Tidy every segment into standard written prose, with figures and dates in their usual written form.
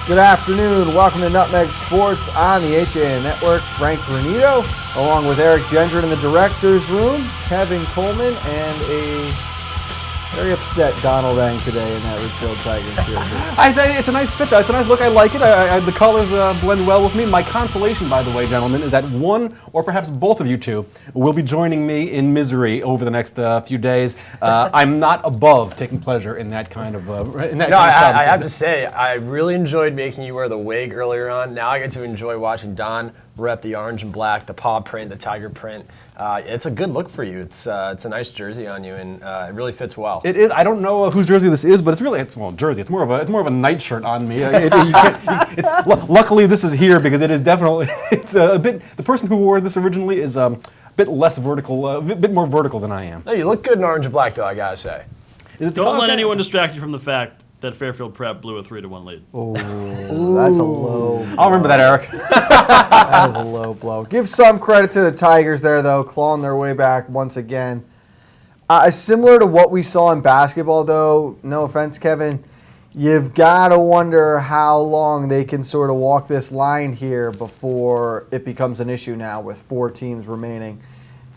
Good afternoon. Welcome to Nutmeg Sports on the HAN Network. Frank Granito, along with Eric Gendron in the director's room, Kevin Coleman, and a very upset Donald Eng today in that Ridgefield Tigers jersey. It's a nice fit, though. It's a nice look. I like it. The colors blend well with me. My consolation, by the way, gentlemen, is that one or perhaps both of you two will be joining me in misery over the next few days. I'm not above taking pleasure in that kind of. I have to say, I really enjoyed making you wear the wig earlier on. Now I get to enjoy watching Don rep the orange and black, the paw print, the tiger print. It's a good look for you. It's a nice jersey on you, and it really fits well. It is. I don't know whose jersey this is, but it's jersey. It's more of a nightshirt on me. Luckily this is here because it is definitely. It's a bit. The person who wore this originally is a bit less vertical, a bit more vertical than I am. No, you look good in orange and black, though. I gotta say. Don't let anyone distract you from the fact that Fairfield Prep blew a 3-1 lead. Oh, that's a low blow. I'll remember that, Eric. That was a low blow. Give some credit to the Tigers there, though, clawing their way back once again. Similar to what we saw in basketball, though, no offense, Kevin, you've got to wonder how long they can sort of walk this line here before it becomes an issue now with 4 teams remaining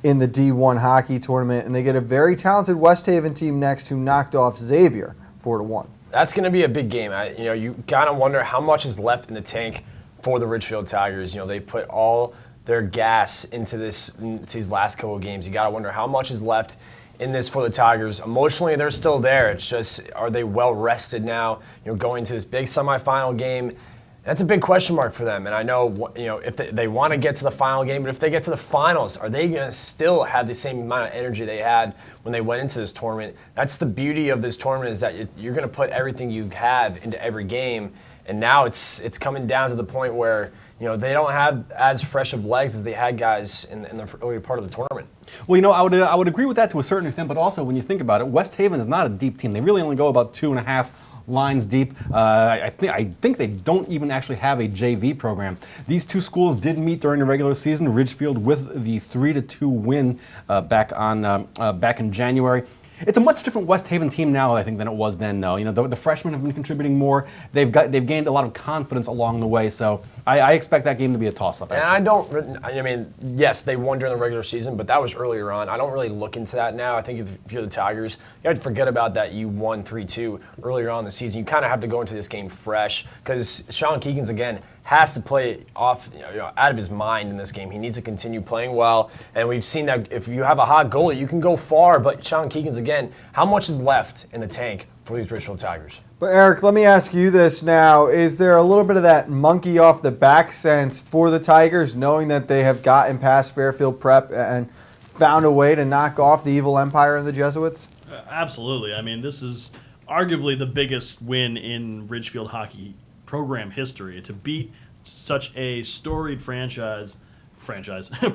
in the D1 hockey tournament. And they get a very talented West Haven team next who knocked off Xavier 4-1. That's going to be a big game. You gotta wonder how much is left in the tank for the Ridgefield Tigers. They put all their gas into these last couple of games. You gotta wonder how much is left in this for the Tigers. Emotionally, they're still there. It's just, are they well rested now? Going to this big semifinal game. That's a big question mark for them. And I know, if they want to get to the final game, but if they get to the finals, are they going to still have the same amount of energy they had when they went into this tournament? That's the beauty of this tournament, is that you're going to put everything you have into every game. And now it's coming down to the point where, they don't have as fresh of legs as they had guys in the early part of the tournament. Well, I would agree with that to a certain extent, but also when you think about it, West Haven is not a deep team. They really only go about 2.5 lines deep. I think they don't even actually have a JV program. These two schools did meet during the regular season. Ridgefield with the 3-2 win back in January. It's a much different West Haven team now, I think, than it was then, though. The freshmen have been contributing more. They've gained a lot of confidence along the way, so I expect that game to be a toss-up. And yes, they won during the regular season, but that was earlier on. I don't really look into that now. I think if you're the Tigers, you have to forget about that. You won 3-2 earlier on in the season. You kind of have to go into this game fresh, because Sean Keegans, again, has to play off, out of his mind in this game. He needs to continue playing well, and we've seen that if you have a hot goalie, you can go far. But Sean Keegans, again, how much is left in the tank for these Ridgefield Tigers? But Eric, let me ask you this now. Is there a little bit of that monkey off the back sense for the Tigers, knowing that they have gotten past Fairfield Prep and found a way to knock off the evil empire of the Jesuits? Absolutely. This is arguably the biggest win in Ridgefield hockey program history, to beat such a storied franchise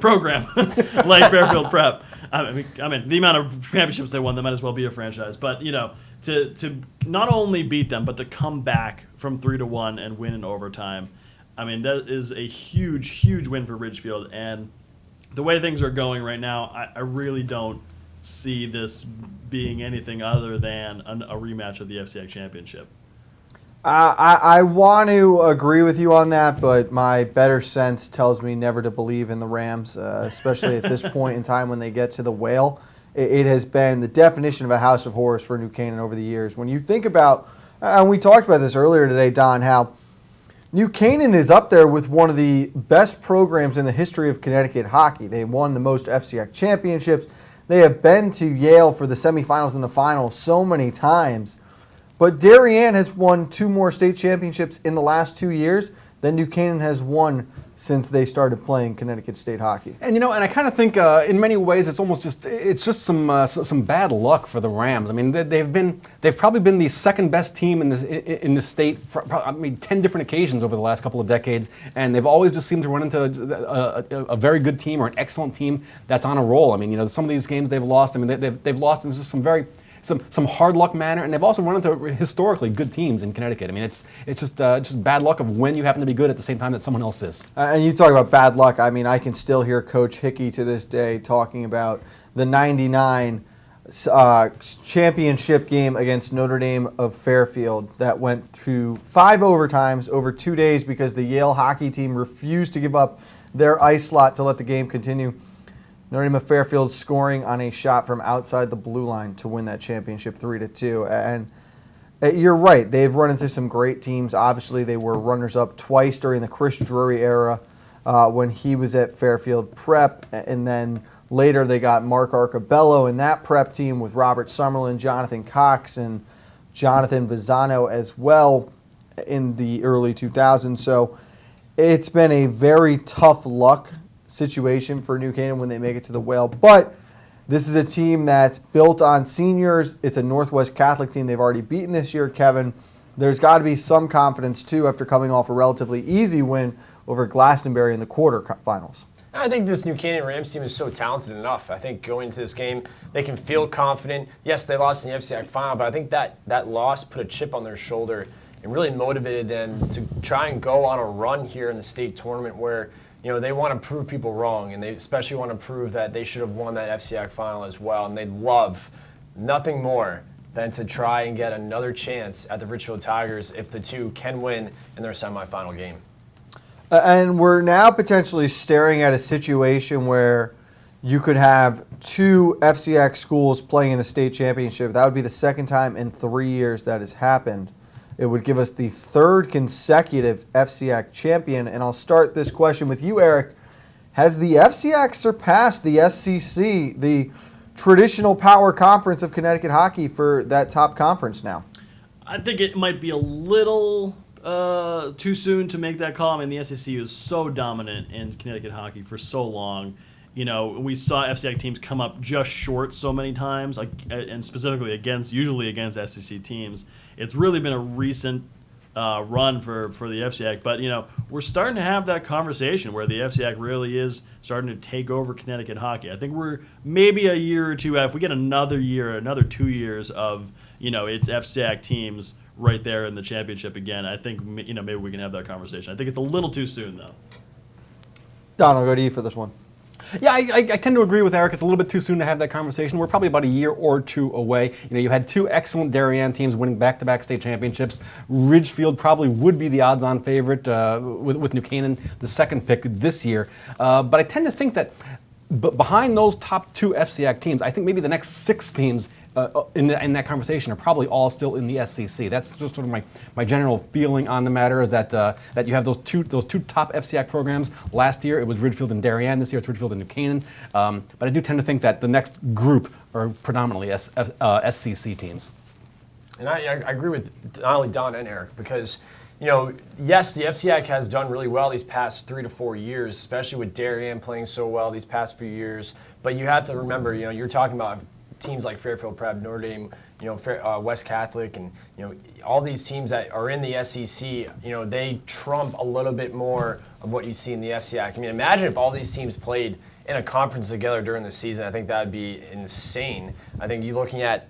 program like Fairfield Prep. The amount of championships they won, they might as well be a franchise. But to not only beat them, but to come back from 3-1 and win in overtime, that is a huge win for Ridgefield. And the way things are going right now, I really don't see this being anything other than a rematch of the FCIAC championship. I want to agree with you on that, but my better sense tells me never to believe in the Rams, especially at this point in time when they get to the Whale. It has been the definition of a house of horrors for New Canaan over the years. When you think about, and we talked about this earlier today, Don, how New Canaan is up there with one of the best programs in the history of Connecticut hockey. They won the most FCIAC championships. They have been to Yale for the semifinals and the finals so many times. But Darien has won 2 more state championships in the last 2 years than New Canaan has won since they started playing Connecticut state hockey. And and I kind of think in many ways it's just some bad luck for the Rams. They've probably been the second best team in the state for 10 different occasions over the last couple of decades, and they've always just seemed to run into a very good team or an excellent team that's on a roll. Some of these games they've lost. They've lost in just some hard luck manner, and they've also run into historically good teams in Connecticut. It's just bad luck of when you happen to be good at the same time that someone else is. And you talk about bad luck. I can still hear Coach Hickey to this day talking about the '99 championship game against Notre Dame of Fairfield that went through 5 overtimes over 2 days because the Yale hockey team refused to give up their ice slot to let the game continue. Notre Dame of Fairfield scoring on a shot from outside the blue line to win that championship 3-2. And you're right, they've run into some great teams. Obviously, they were runners-up twice during the Chris Drury era when he was at Fairfield Prep, and then later they got Mark Arcabello in that prep team with Robert Summerlin, Jonathan Cox, and Jonathan Visano as well in the early 2000s. So it's been a very tough luck situation for New Canaan when they make it to the Whale. But this is a team that's built on seniors. It's a Northwest Catholic team they've already beaten this year, Kevin. There's got to be some confidence, too, after coming off a relatively easy win over Glastonbury in the quarterfinals. I think this New Canaan Rams team is so talented enough. I think going into this game, they can feel confident. Yes, they lost in the FCIAC final, but I think that loss put a chip on their shoulder and really motivated them to try and go on a run here in the state tournament where they want to prove people wrong, and they especially want to prove that they should have won that FCIAC final as well, and they'd love nothing more than to try and get another chance at the Richfield Tigers if the two can win in their semifinal game. And we're now potentially staring at a situation where you could have 2 FCIAC schools playing in the state championship. That would be the second time in 3 years that has happened. It would give us the 3rd consecutive FCIAC champion. And I'll start this question with you, Eric. Has the FCIAC surpassed the SCC, the traditional power conference of Connecticut hockey, for that top conference now? I think it might be a little too soon to make that call. I mean, the SEC was so dominant in Connecticut hockey for so long. We saw FCIAC teams come up just short so many times, and specifically usually against SEC teams. It's really been a recent run for the FCIAC, but we're starting to have that conversation where the FCIAC really is starting to take over Connecticut hockey. I think we're maybe a year or two out. If we get another year, another 2 years of it's FCIAC teams right there in the championship again, I think maybe we can have that conversation. I think it's a little too soon though. Don, I'll go to you for this one. Yeah, I tend to agree with Eric. It's a little bit too soon to have that conversation. We're probably about a year or two away. You had 2 excellent Darien teams winning back-to-back state championships. Ridgefield probably would be the odds-on favorite with New Canaan, the second pick this year. But I tend to think that behind those top 2 FCIAC teams, I think maybe the next 6 teams in that conversation are probably all still in the SCC. That's just sort of my general feeling on the matter, is that you have those two top FCIAC programs. Last year it was Ridgefield and Darien. This year it's Ridgefield and New Canaan. But I do tend to think that the next group are predominantly SCC teams. And I agree with not only Don and Eric because yes, the FCIAC has done really well these past 3 to 4 years, especially with Darien playing so well these past few years. But you have to remember, you're talking about teams like Fairfield Prep, Notre Dame, West Catholic, and all these teams that are in the SEC. They trump a little bit more of what you see in the FCIAC. I mean, imagine if all these teams played in a conference together during the season. I think that would be insane. I think you're looking at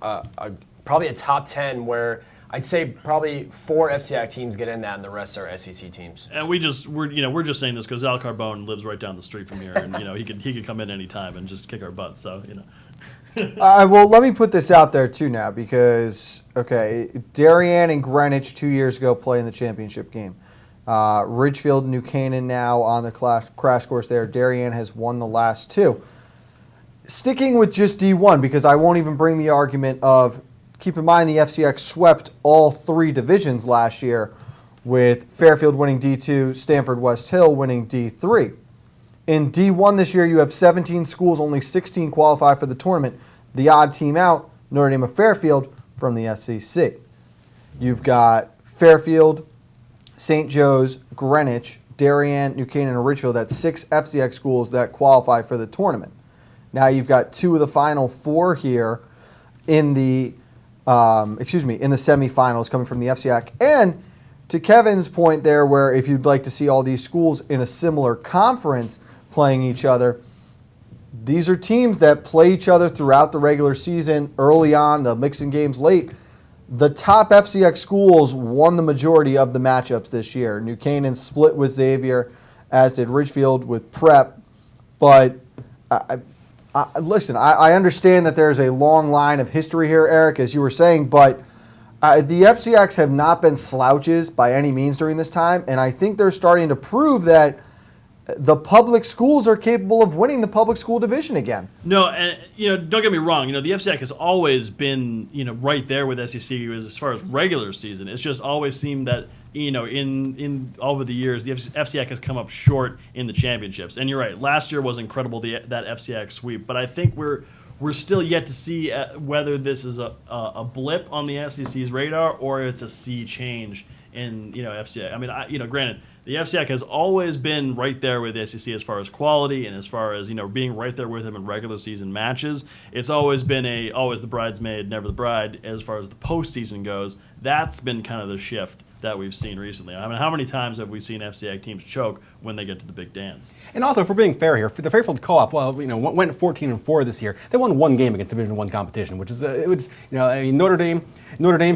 probably a top 10 where I'd say probably 4 FCIAC teams get in that, and the rest are SEC teams. And we're just saying this because Al Carbone lives right down the street from here, and he could come in any time and just kick our butts. So Well, let me put this out there too now because Darien and Greenwich 2 years ago play in the championship game. Ridgefield and New Canaan now on the crash course there. Darien has won the last 2. Sticking with just D1 because I won't even bring the argument of. Keep in mind the FCIAC swept all 3 divisions last year with Fairfield winning D2, Stanford West Hill winning D3. In D1 this year, you have 17 schools, only 16 qualify for the tournament. The odd team out, Notre Dame of Fairfield from the SEC. You've got Fairfield, St. Joe's, Greenwich, Darien, New Canaan, and Ridgefield. That's 6 FCIAC schools that qualify for the tournament. Now you've got 2 of the final 4 here in the in the semifinals coming from the FCIAC. And to Kevin's point there, where if you'd like to see all these schools in a similar conference playing each other, these are teams that play each other throughout the regular season, early on, the mixing games late. The top FCIAC schools won the majority of the matchups this year. New Canaan split with Xavier, as did Ridgefield with Prep. But Listen, I understand that there's a long line of history here, Eric, as you were saying, but the FCIACs have not been slouches by any means during this time, and I think they're starting to prove that the public schools are capable of winning the public school division again. No, and don't get me wrong. The FCIAC has always been right there with SEC as far as regular season. It's just always seemed that in over the years the FCIAC has come up short in the championships. And you're right. Last year was incredible, that FCIAC sweep. But I think we're still yet to see whether this is a blip on the SEC's radar or it's a sea change in FCIAC. I mean, granted, the FCIAC has always been right there with the SEC as far as quality and as far as being right there with them in regular season matches. It's always been always the bridesmaid, never the bride as far as the postseason goes. That's been kind of the shift that we've seen recently. I mean, how many times have we seen FCIAC teams choke when they get to the big dance? And also, if we're being fair here, the Fairfield Co-op, went 14-4 this year. They won one game against Division I competition, which is Notre Dame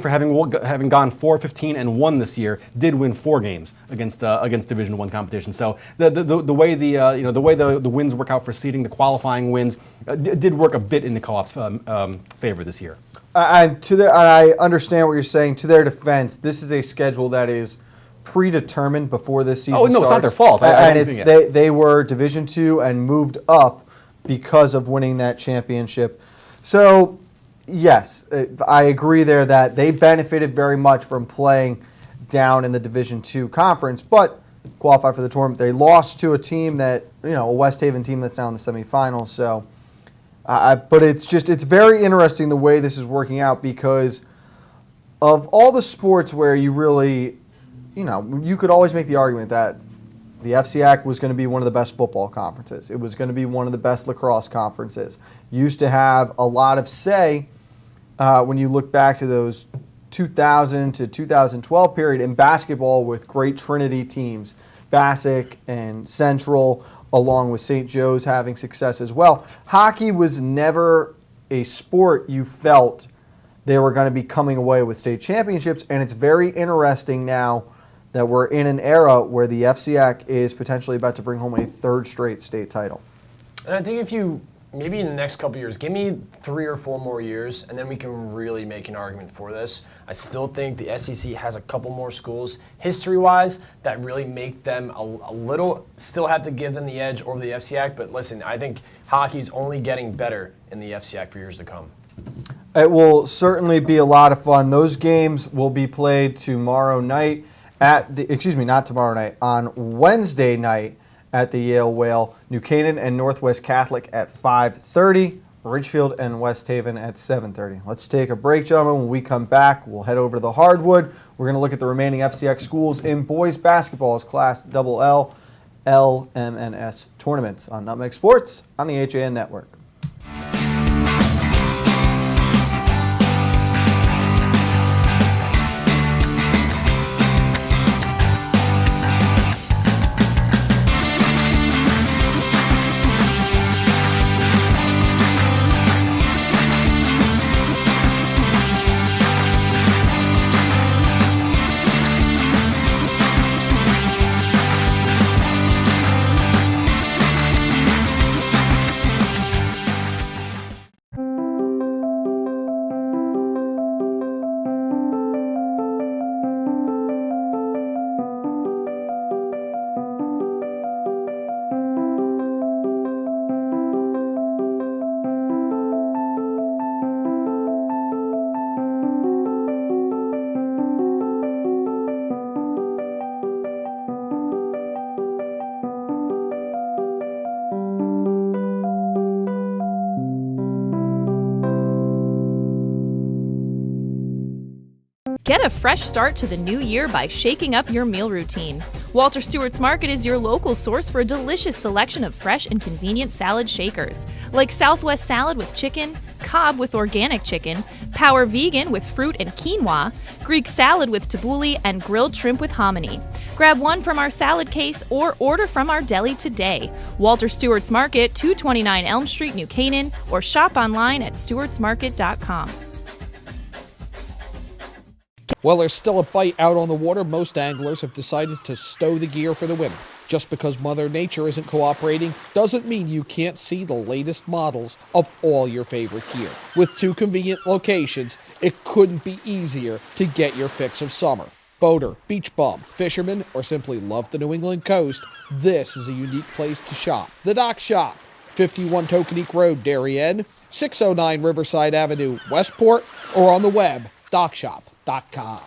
for having gone 4-15-1 this year did win 4 games against Division I competition. So the way the wins work out for seeding, the qualifying wins, did work a bit in the Co-op's favor this year. I understand what you're saying. To their defense, this is a schedule that is predetermined before this season starts. Oh, no, it's not their fault. They were Division II and moved up because of winning that championship. So, yes, I agree there that they benefited very much from playing down in the Division II conference, but qualified for the tournament. They lost to a team a West Haven team that's now in the semifinals. So. But it's very interesting the way this is working out because of all the sports where you really, you could always make the argument that the FCIAC was going to be one of the best football conferences. It was going to be one of the best lacrosse conferences. Used to have a lot of say when you look back to those 2000 to 2012 period in basketball with great Trinity teams, Bassick and Central, along with St. Joe's having success as well. Hockey was never a sport you felt they were going to be coming away with state championships, and it's very interesting now that we're in an era where the FCIAC is potentially about to bring home a 3rd straight state title. And I think if you, maybe in the next couple of years, give me 3 or 4 more years, and then we can really make an argument for this. I still think the SEC has a couple more schools, history-wise, that really make them a little, still have to give them the edge over the FCIAC. But listen, I think hockey's only getting better in the FCIAC for years to come. It will certainly be a lot of fun. Those games will be played tomorrow night on Wednesday night at the Yale Whale. New Canaan and Northwest Catholic at 5:30. Ridgefield and West Haven at 7:30. Let's take a break, gentlemen. When we come back, we'll head over to the hardwood. We're going to look at the remaining FCIAC schools in boys basketball's Class LL LMNS tournaments on Nutmeg Sports on the HAN Network. Get a fresh start to the new year by shaking up your meal routine. Walter Stewart's Market is your local source for a delicious selection of fresh and convenient salad shakers, like Southwest salad with chicken, Cobb with organic chicken, Power Vegan with fruit and quinoa, Greek salad with tabbouleh, and grilled shrimp with hominy. Grab one from our salad case or order from our deli today. Walter Stewart's Market, 229 Elm Street, New Canaan, or shop online at stewartsmarket.com. Well, there's still a bite out on the water. Most anglers have decided to stow the gear for the winter. Just because Mother Nature isn't cooperating doesn't mean you can't see the latest models of all your favorite gear. With 2 convenient locations, it couldn't be easier to get your fix of summer. Boater, beach bum, fisherman, or simply love the New England coast, this is a unique place to shop. The Dock Shop, 51 Tokenique Road, Darien, 609 Riverside Avenue, Westport, or on the web, dockshop.com.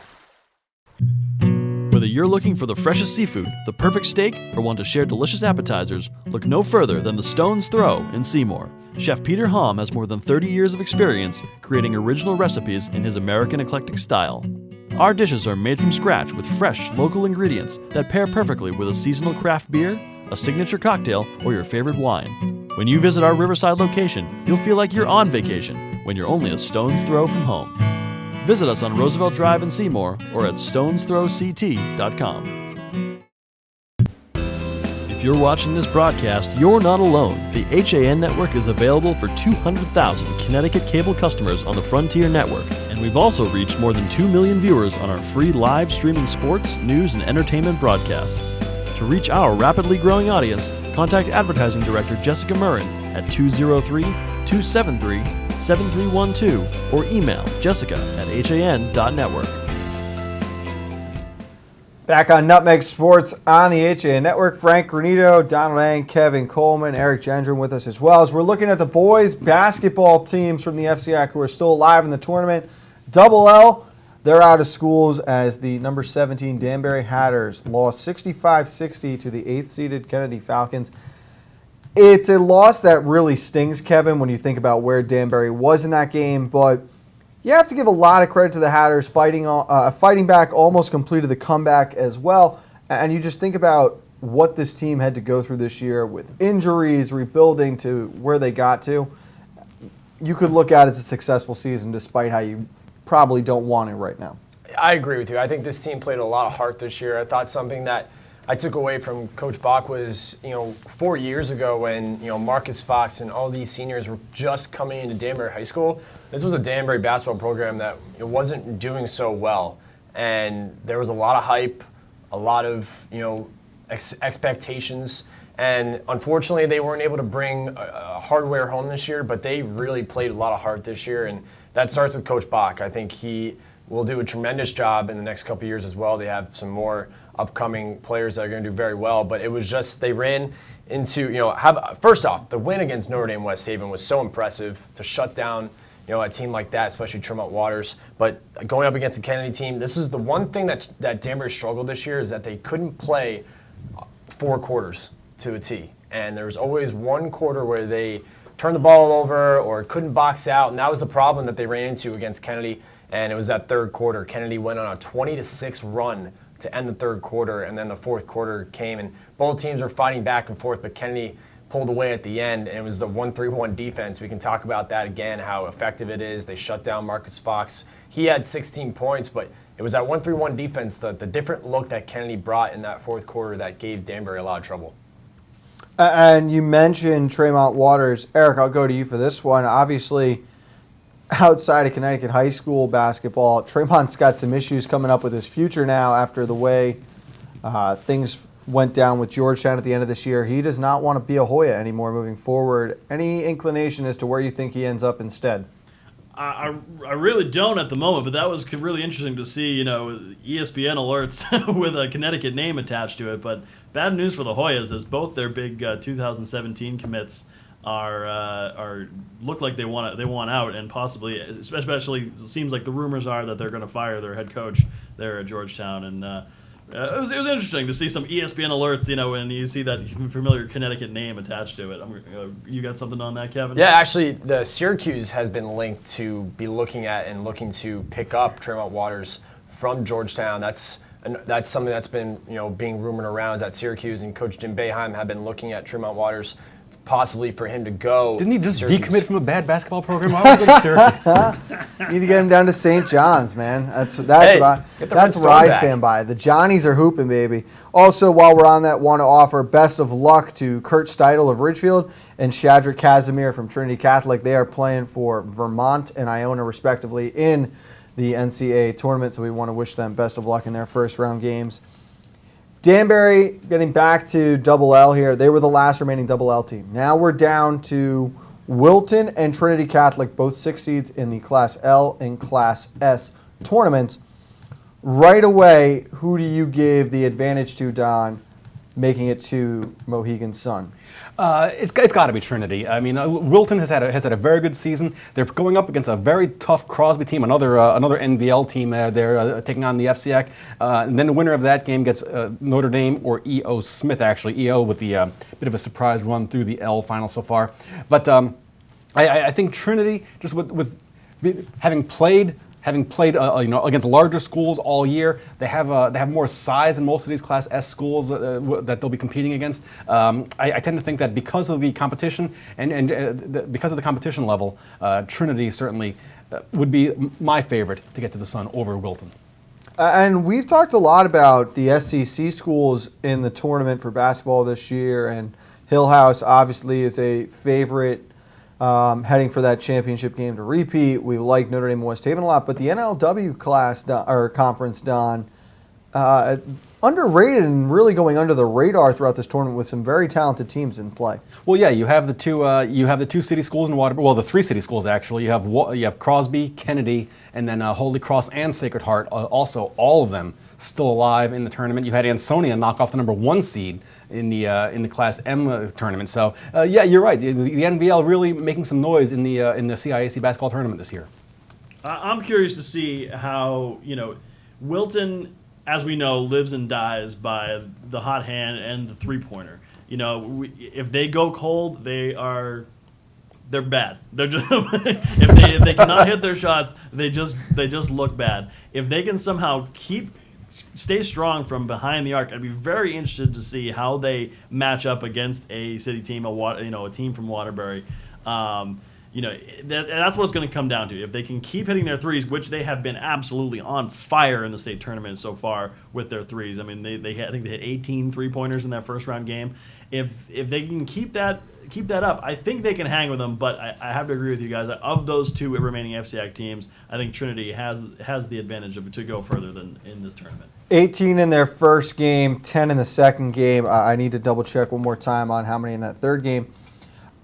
Whether you're looking for the freshest seafood, the perfect steak, or want to share delicious appetizers, look no further than the Stone's Throw in Seymour. Chef Peter Hom has more than 30 years of experience creating original recipes in his American eclectic style. Our dishes are made from scratch with fresh, local ingredients that pair perfectly with a seasonal craft beer, a signature cocktail, or your favorite wine. When you visit our Riverside location, you'll feel like you're on vacation when you're only a stone's throw from home. Visit us on Roosevelt Drive in Seymour or at stonestrowct.com. If you're watching this broadcast, you're not alone. The HAN network is available for 200,000 Connecticut cable customers on the Frontier network, and we've also reached more than 2 million viewers on our free live streaming sports, news, and entertainment broadcasts. To reach our rapidly growing audience, contact Advertising Director Jessica Murrin at 203-273-7312 or email jessica@han.network. Back on Nutmeg Sports on the HAN Network, Frank Granito, Donald Ang, Kevin Coleman, Eric Gendron with us as well. As we're looking at the boys basketball teams from the FCIAC who are still alive in the tournament. Double L, they're out of schools as the number 17 Danbury Hatters lost 65-60 to the 8th-seeded Kennedy Falcons. It's a loss that really stings, Kevin, when you think about where Danbury was in that game, but you have to give a lot of credit to the Hatters fighting back, almost completed the comeback as well. And you just think about what this team had to go through this year with injuries, rebuilding to where they got to. You could look at it as a successful season despite how you probably don't want it right now. I agree with you. I think this team played a lot of heart this year. I thought something that I took away from Coach Bach was, 4 years ago when, Marcus Fox and all these seniors were just coming into Danbury High School. This was a Danbury basketball program that wasn't doing so well. And there was a lot of hype, a lot of, expectations. And unfortunately, they weren't able to bring hardware home this year, but they really played a lot of heart this year. And that starts with Coach Bach. I think he will do a tremendous job in the next couple of years as well. They have some more upcoming players that are going to do very well, but it was just they ran into, first off, the win against Notre Dame West Haven was so impressive to shut down, a team like that, especially Tremont Waters. But going up against the Kennedy team, this is the one thing that Danbury struggled this year is that they couldn't play 4 quarters to a T. And there was always one quarter where they turned the ball over or couldn't box out, and that was the problem that they ran into against Kennedy. And it was that third quarter. Kennedy went on a 20-6 run to end the third quarter, and then the fourth quarter came, and both teams were fighting back and forth, but Kennedy pulled away at the end, and it was the 1-3-1 defense. We can talk about that again, how effective it is. They shut down Marcus Fox. He had 16 points, but it was that 1-3-1 defense, the different look that Kennedy brought in that fourth quarter that gave Danbury a lot of trouble. And you mentioned Tremont Waters. Eric, I'll go to you for this one. Obviously, outside of Connecticut high school basketball, Tremont's got some issues coming up with his future now after the way things went down with Georgetown at the end of this year. He does not want to be a Hoya anymore moving forward. Any inclination as to where you think he ends up instead? I really don't at the moment, but that was really interesting to see, ESPN alerts with a Connecticut name attached to it. But bad news for the Hoyas as both their big 2017 commits are look like they want out, and possibly, especially it seems like the rumors are that they're going to fire their head coach there at Georgetown. And it was interesting to see some ESPN alerts, when you see that familiar Connecticut name attached to it. You got something on that, Kevin? Yeah, actually, the Syracuse has been linked to be looking to pick up Tremont Waters from Georgetown. That's something that's been being rumored around, is that Syracuse and Coach Jim Boeheim have been looking at Tremont Waters possibly for him to go. Didn't he just Syracuse. decommit from a bad basketball program? Why would he go to Syracuse? You need to get him down to St. John's, man. That's Hey, what get the Red I Stone back. stand by. The Johnnies are hooping, baby. Also, while we're on that, want to offer best of luck to Kurt Steidel of Ridgefield and Shadrach Casimir from Trinity Catholic. They are playing for Vermont and Iona, respectively, in the NCAA tournament, so we want to wish them best of luck in their first round games. Danbury getting back to double L here. They were the last remaining double L team. Now we're down to Wilton and Trinity Catholic, both 6 seeds in the Class L and Class S tournaments. Right away, who do you give the advantage to, Don, making it to Mohegan Sun? It's got to be Trinity. I mean, Wilton has had a very good season. They're going up against a very tough Crosby team, another NVL team. They're taking on the FCIAC, and then the winner of that game gets Notre Dame or E.O. Smith. Actually, E.O. with the bit of a surprise run through the L final so far. But I think Trinity, just with having played against larger schools all year, they have more size than most of these Class S schools that they'll be competing against. I tend to think that because of the competition and because of the competition level, Trinity certainly would be my favorite to get to the Sun over Wilton. And we've talked a lot about the SEC schools in the tournament for basketball this year, and Hillhouse obviously is a favorite heading for that championship game to repeat. We like Notre Dame and West Haven a lot, but the NLW conference, Don, underrated and really going under the radar throughout this tournament with some very talented teams in play. Well, yeah, you have the two city schools in Waterbury. Well, the 3 city schools actually. You have Crosby, Kennedy, and then Holy Cross and Sacred Heart. Also, all of them still alive in the tournament. You had Ansonia knock off the number 1 seed in the Class M tournament. So yeah, you're right. The NVL really making some noise in the CIAC basketball tournament this year. I'm curious to see how Wilton, as we know, lives and dies by the hot hand and the 3-pointer. If they go cold, they're bad. They're just if they cannot hit their shots, they just look bad. If they can somehow stay strong from behind the arc, I'd be very interested to see how they match up against a city team, a team from Waterbury. That's what it's going to come down to. If they can keep hitting their threes, which they have been absolutely on fire in the state tournament so far with their threes. I mean, I think they hit 18 3-pointers in that first round game. If they can keep that up, I think they can hang with them. But I have to agree with you guys. Of those 2 remaining FCIAC teams, I think Trinity has the advantage to go further than in this tournament. 18 in their first game, 10 in the second game. I need to double check one more time on how many in that third game.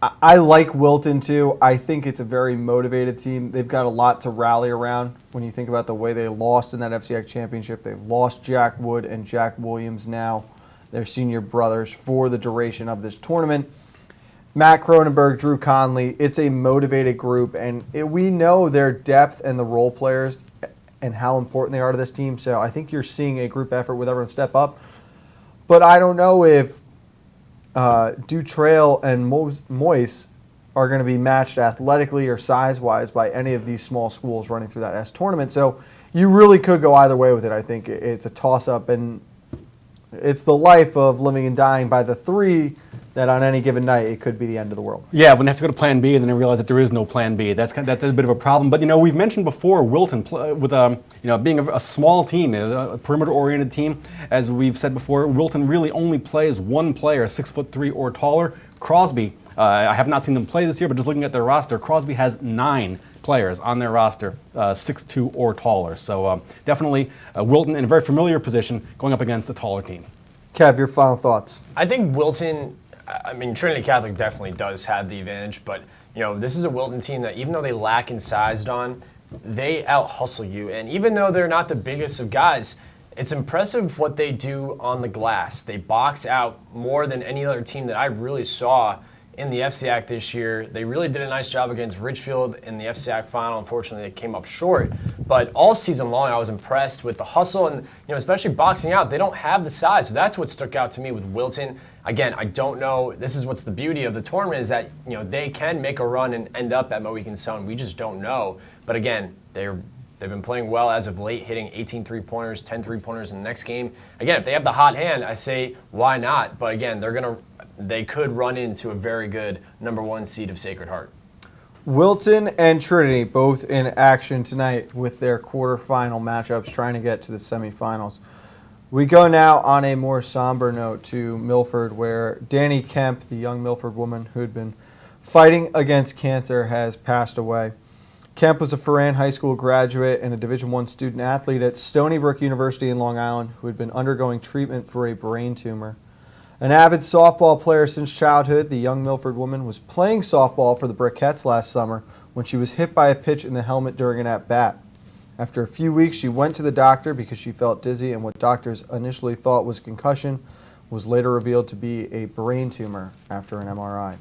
I like Wilton too. I think it's a very motivated team. They've got a lot to rally around when you think about the way they lost in that FCIAC championship. They've lost Jack Wood and Jack Williams now, their senior brothers, for the duration of this tournament. Matt Cronenberg, Drew Conley, it's a motivated group, and we know their depth and the role players and how important they are to this team. So I think you're seeing a group effort with everyone step up. But I don't know if Dutrail and Moise are going to be matched athletically or size-wise by any of these small schools running through that S tournament. So you really could go either way with it. I think it's a toss-up, and it's the life of living and dying by the 3 that on any given night it could be the end of the world. Yeah, when they have to go to Plan B and then they realize that there is no Plan B, that's a bit of a problem. But we've mentioned before Wilton with being a small team, a perimeter-oriented team. As we've said before, Wilton really only plays 1 player, 6'3" or taller. Crosby. I have not seen them play this year, but just looking at their roster, Crosby has 9 players on their roster, 6'2" or taller. So definitely Wilton in a very familiar position going up against a taller team. Kev, your final thoughts? I think Wilton, Trinity Catholic definitely does have the advantage, but this is a Wilton team that even though they lack in size, Don, they out-hustle you. And even though they're not the biggest of guys, it's impressive what they do on the glass. They box out more than any other team that I really saw in the FCIAC this year. They really did a nice job against Ridgefield in the FCIAC final. Unfortunately, they came up short. But all season long, I was impressed with the hustle and, especially boxing out. They don't have the size. So that's what stuck out to me with Wilton. Again, I don't know. This is what's the beauty of the tournament is that, they can make a run and end up at Mohegan Sun. We just don't know. But again, they've been playing well as of late, hitting 18 3-pointers, 10 3-pointers in the next game. Again, if they have the hot hand, I say, why not? But again, they could run into a very good number 1 seed of Sacred Heart. Wilton and Trinity both in action tonight with their quarterfinal matchups trying to get to the semifinals. We go now on a more somber note to Milford, where Danny Kemp, the young Milford woman who had been fighting against cancer, has passed away. Kemp was a Foran High School graduate and a Division I student athlete at Stony Brook University in Long Island who had been undergoing treatment for a brain tumor. An avid softball player since childhood, the young Milford woman was playing softball for the Briquettes last summer when she was hit by a pitch in the helmet during an at-bat. After a few weeks, she went to the doctor because she felt dizzy, and what doctors initially thought was a concussion was later revealed to be a brain tumor after an MRI.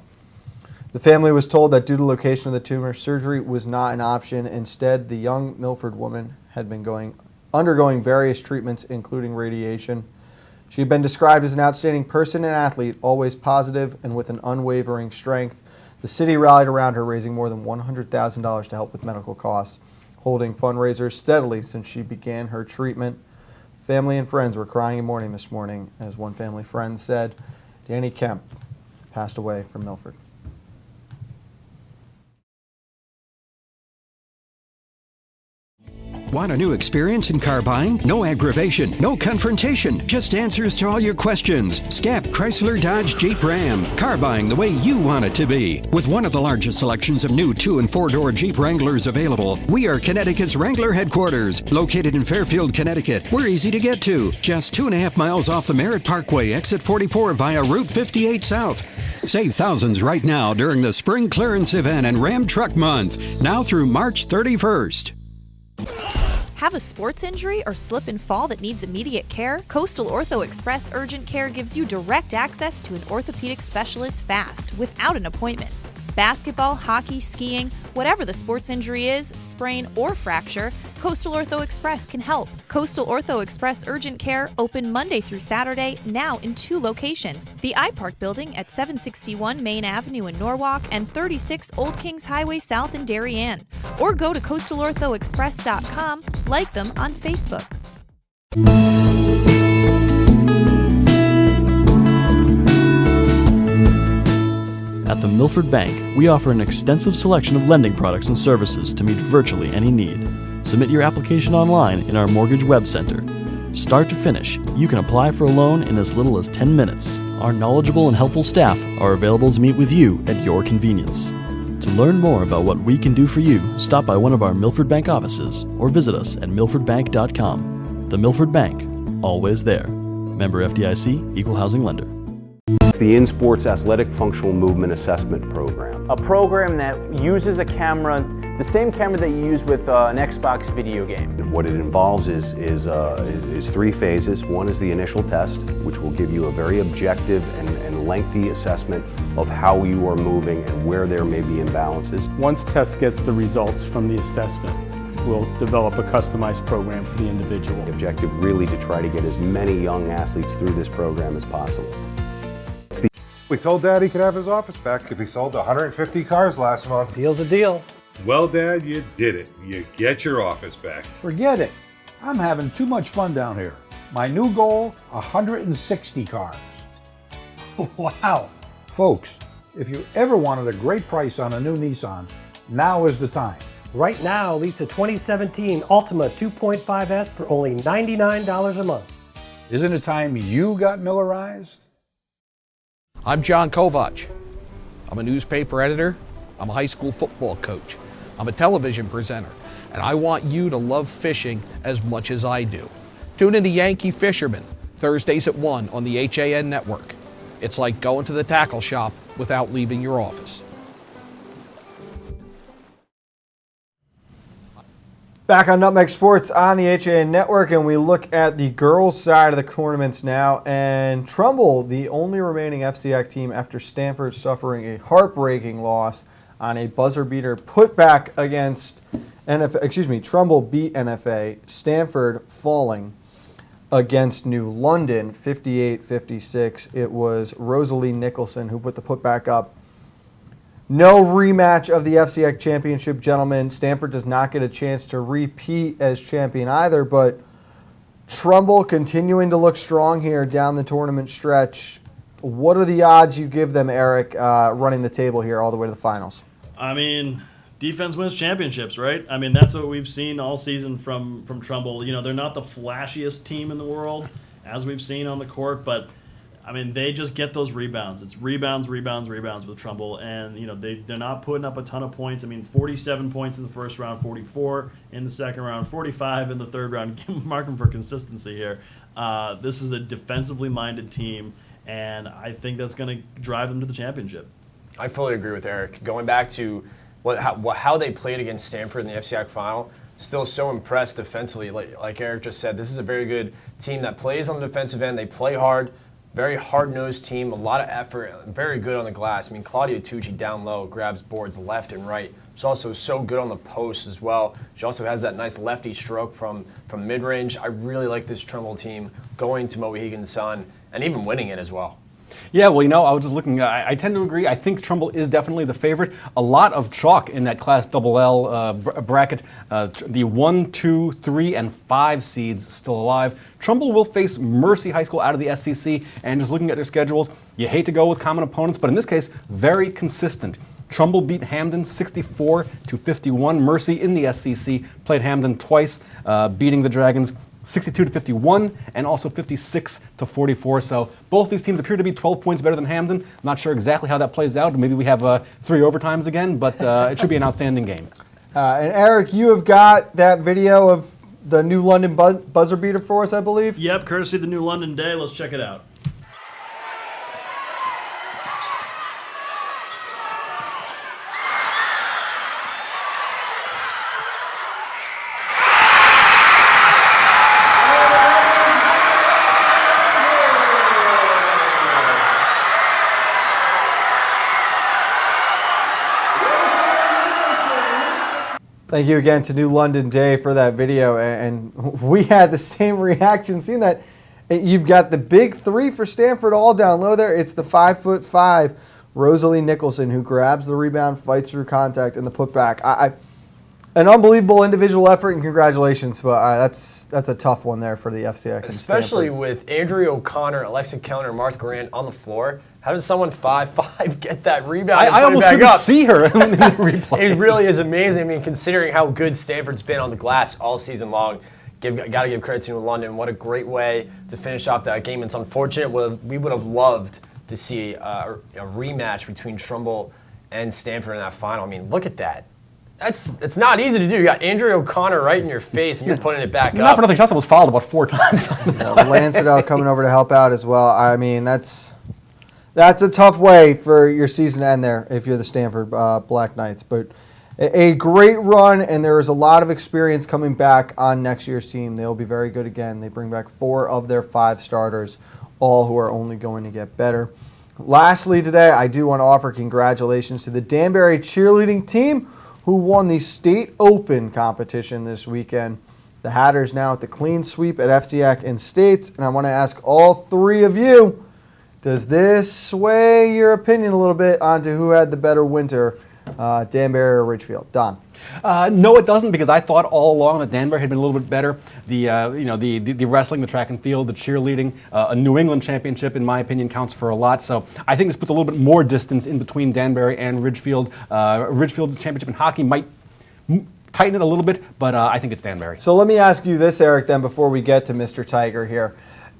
The family was told that due to the location of the tumor, surgery was not an option. Instead, the young Milford woman had been undergoing various treatments, including radiation. She had been described as an outstanding person and athlete, always positive and with an unwavering strength. The city rallied around her, raising more than $100,000 to help with medical costs, holding fundraisers steadily since she began her treatment. Family and friends were crying and mourning this morning, as one family friend said. Danny Kemp passed away from Milford. Want a new experience in car buying? No aggravation, no confrontation, just answers to all your questions. Scap Chrysler Dodge Jeep Ram. Car buying the way you want it to be. With one of the largest selections of new 2- and 4-door Jeep Wranglers available, we are Connecticut's Wrangler headquarters. Located in Fairfield, Connecticut, we're easy to get to. Just 2.5 miles off the Merritt Parkway, exit 44 via Route 58 South. Save thousands right now during the spring clearance event and Ram Truck Month, now through March 31st. Have a sports injury or slip and fall that needs immediate care? Coastal Ortho Express Urgent Care gives you direct access to an orthopedic specialist fast, without an appointment. Basketball, hockey, skiing, whatever the sports injury is, sprain or fracture, Coastal Ortho Express can help. Coastal Ortho Express Urgent Care, open Monday through Saturday, now in 2 locations. The iPark building at 761 Main Avenue in Norwalk and 36 Old Kings Highway South in Darien. Or go to coastalorthoexpress.com, like them on Facebook. At the Milford Bank, we offer an extensive selection of lending products and services to meet virtually any need. Submit your application online in our Mortgage Web Center. Start to finish, you can apply for a loan in as little as 10 minutes. Our knowledgeable and helpful staff are available to meet with you at your convenience. To learn more about what we can do for you, stop by one of our Milford Bank offices or visit us at milfordbank.com. The Milford Bank, always there. Member FDIC, Equal Housing Lender. It's the In-Sports Athletic Functional Movement Assessment Program. A program that uses a camera, the same camera that you use with an Xbox video game. What it involves is 3 phases. One is the initial test, which will give you a very objective and lengthy assessment of how you are moving and where there may be imbalances. Once test gets the results from the assessment, we'll develop a customized program for the individual. The objective really to try to get as many young athletes through this program as possible. We told Dad he could have his office back if he sold 150 cars last month. Deal's a deal. Well, Dad, you did it. You get your office back. Forget it. I'm having too much fun down here. My new goal, 160 cars. Wow. Folks, if you ever wanted a great price on a new Nissan, now is the time. Right now, lease a 2017 Altima 2.5S for only $99 a month. Isn't it time you got Millerized? I'm John Kovach. I'm a newspaper editor. I'm a high school football coach. I'm a television presenter. And I want you to love fishing as much as I do. Tune in to Yankee Fisherman, Thursdays at 1 on the HAN network. It's like going to the tackle shop without leaving your office. Back on Nutmeg Sports on the HAN Network, and we look at the girls' side of the tournaments now. And Trumbull, the only remaining FCIAC team after Stanford suffering a heartbreaking loss on a buzzer beater putback against Trumbull beat NFA. Stanford falling against New London 58-56. It was Rosalie Nicholson who put the putback up. No rematch of the FCIAC championship, gentlemen. Stanford does not get a chance to repeat as champion either, but Trumbull continuing to look strong here down the tournament stretch. What are the odds you give them, Eric, running the table here all the way to the finals? I mean, defense wins championships, right? I mean, that's what we've seen all season from Trumbull. You know, they're not the flashiest team in the world, as we've seen on the court, but I mean, they just get those rebounds. It's rebounds with Trumbull, and they're not putting up a ton of points. I mean, 47 points in the first round, 44 in the second round, 45 in the third round. Mark them for consistency here. This is a defensively minded team, and I think that's going to drive them to the championship. I fully agree with Eric. Going back to how they played against Stanford in the FCIAC final, still so impressed defensively. Like Eric just said, this is a very good team that plays on the defensive end. They play hard, very hard-nosed team, a lot of effort, very good on the glass. I mean, Claudia Tucci down low grabs boards left and right. She's also so good on the post as well. She also has that nice lefty stroke from mid-range. I really like this Trumbull team going to Mohegan Sun and even winning it as well. Yeah, well, I was just looking. I tend to agree. I think Trumbull is definitely the favorite. A lot of chalk in that Class LL bracket. The 1, 2, 3, and 5 seeds still alive. Trumbull will face Mercy High School out of the SEC, and just looking at their schedules, you hate to go with common opponents, but in this case, very consistent. Trumbull beat Hamden 64-51. Mercy in the SEC played Hamden twice, beating the Dragons 62-51 and also 56-44. So both these teams appear to be 12 points better than Hamden. Not sure exactly how that plays out. Maybe we have 3 overtimes again, but it should be an outstanding game. And Eric, you have got that video of the New London buzzer beater for us, I believe? Yep, courtesy of the New London Day. Let's check it out. Thank you again to New London Day for that video, and we had the same reaction seeing that. You've got the big 3 for Stanford all down low there. It's the 5'5" Rosalie Nicholson who grabs the rebound, fights through contact, and the putback. An unbelievable individual effort, and congratulations, but that's a tough one there for the FCIAC. Especially with Andrea O'Connor, Alexa Kellner, and Martha Grant on the floor. How does someone 5'5" get that rebound? I almost couldn't see her in the replay. It really is amazing. I mean, considering how good Stanford's been on the glass all season long, got to give credit to New London. What a great way to finish off that game. It's unfortunate. We would have loved to see a rematch between Trumbull and Stanford in that final. I mean, look at that. It's not easy to do. You got Andrea O'Connor right in your face, and you're putting it back up. Not for nothing, Chelsea was fouled about 4 times. Lancedale coming over to help out as well. I mean, that's a tough way for your season to end there if you're the Stanford Black Knights. But a great run, and there is a lot of experience coming back on next year's team. They'll be very good again. They bring back 4 of their 5 starters, all who are only going to get better. Lastly today, I do want to offer congratulations to the Danbury cheerleading team who won the State Open competition this weekend. The Hatters now at the clean sweep at FCIAC and States, and I want to ask all 3 of you, does this sway your opinion a little bit onto who had the better winter, Danbury or Ridgefield? Don? No, it doesn't, because I thought all along that Danbury had been a little bit better. The wrestling, the track and field, the cheerleading, a New England championship, in my opinion, counts for a lot. So I think this puts a little bit more distance in between Danbury and Ridgefield. Ridgefield's championship in hockey might tighten it a little bit, but I think it's Danbury. So let me ask you this, Eric, then, before we get to Mr. Tiger here.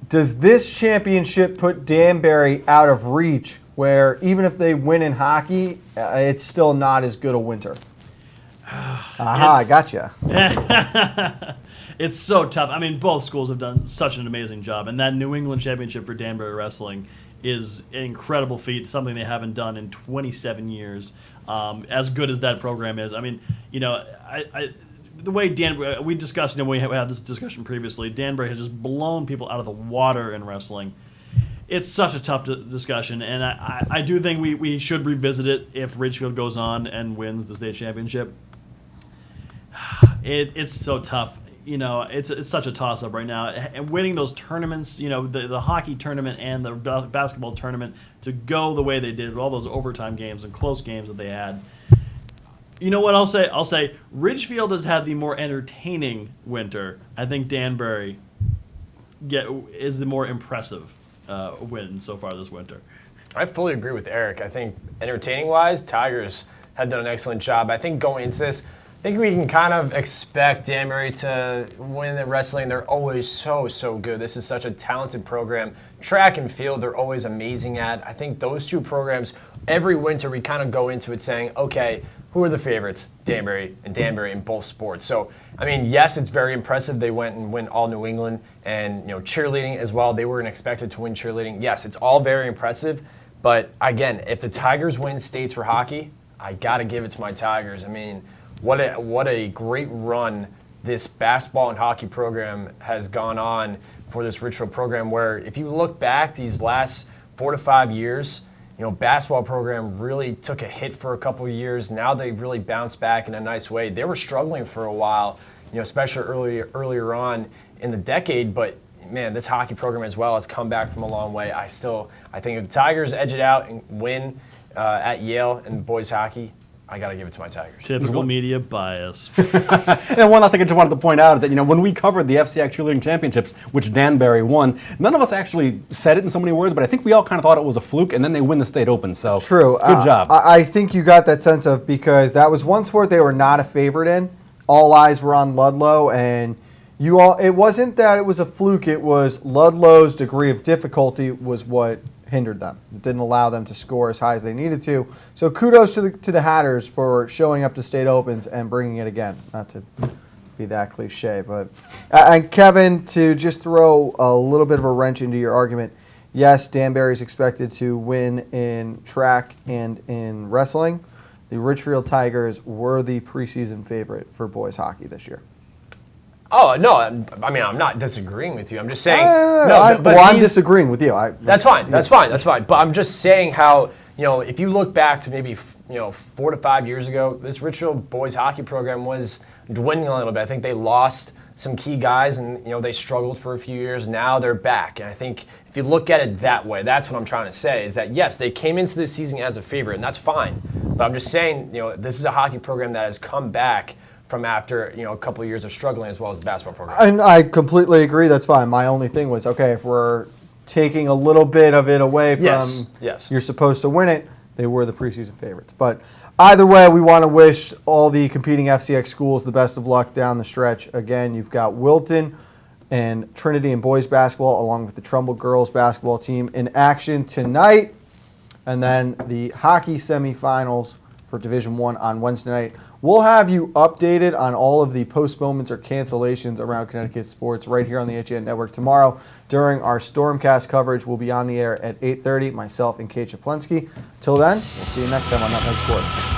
Does this championship put Danbury out of reach, where even if they win in hockey, it's still not as good a winter? I gotcha. It's so tough. I mean, both schools have done such an amazing job, and that New England championship for Danbury wrestling is an incredible feat, something they haven't done in 27 years. As good as that program is, I mean, the way Danbury, we discussed, we had this discussion previously, Danbury has just blown people out of the water in wrestling. It's such a tough discussion, and I do think we should revisit it if Ridgefield goes on and wins the state championship. It's so tough. It's such a toss-up right now. And winning those tournaments, the hockey tournament and the basketball tournament, to go the way they did with all those overtime games and close games that they had. You know what I'll say? I'll say Ridgefield has had the more entertaining winter. I think Danbury is the more impressive win so far this winter. I fully agree with Eric. I think entertaining-wise, Tigers have done an excellent job. I think going into this, think we can kind of expect Danbury to win the wrestling. They're always so good. This is such a talented program. Track and field, they're always amazing at. I think those two programs, every winter we kind of go into it saying, okay, who are the favorites? Danbury in both sports. So, I mean, yes, it's very impressive. They went and win all New England and, cheerleading as well. They weren't expected to win cheerleading. Yes, it's all very impressive. But again, if the Tigers win states for hockey, I got to give it to my Tigers. I mean, what a great run this basketball and hockey program has gone on for this Richfield program, where if you look back these last 4 to 5 years, basketball program really took a hit for a couple of years. Now they've really bounced back in a nice way. They were struggling for a while, especially earlier on in the decade, but man, this hockey program as well has come back from a long way. I think if the Tigers edge it out and win at Yale in boys hockey, I got to give it to my Tigers. Typical media bias. And one last thing I just wanted to point out is that, when we covered the FCIAC cheerleading championships, which Danbury won, none of us actually said it in so many words, but I think we all kind of thought it was a fluke, and then they win the state open. So true. Good job. I think you got that sense of, because that was one sport they were not a favorite in. All eyes were on Ludlow, and it wasn't that it was a fluke. It was Ludlow's degree of difficulty was what hindered them. It didn't allow them to score as high as they needed to. So kudos to the Hatters for showing up to state opens and bringing it again. Not to be that cliche, but and Kevin, to just throw a little bit of a wrench into your argument. Yes, Danbury is expected to win in track and in wrestling. The Richfield Tigers were the preseason favorite for boys hockey this year. Oh, no, I mean, I'm not disagreeing with you. I'm just saying. I'm disagreeing with you. That's fine. But I'm just saying how, if you look back to maybe, 4 to 5 years ago, this Richfield boys hockey program was dwindling a little bit. I think they lost some key guys and, they struggled for a few years. Now they're back. And I think if you look at it that way, that's what I'm trying to say, is that, yes, they came into this season as a favorite, and that's fine. But I'm just saying, this is a hockey program that has come back from after a couple of years of struggling, as well as the basketball program. And I completely agree. That's fine. My only thing was, okay, if we're taking a little bit of it away from you're supposed to win it, they were the preseason favorites. But either way, we want to wish all the competing FCX schools the best of luck down the stretch. Again, you've got Wilton and Trinity in boys basketball, along with the Trumbull girls basketball team in action tonight. And then the hockey semifinals for Division I on Wednesday night. We'll have you updated on all of the postponements or cancellations around Connecticut sports right here on the HN Network tomorrow during our Stormcast coverage. We'll be on the air at 8:30, myself and Kate Chaplensky. Till then, we'll see you next time on Nutmeg Sports.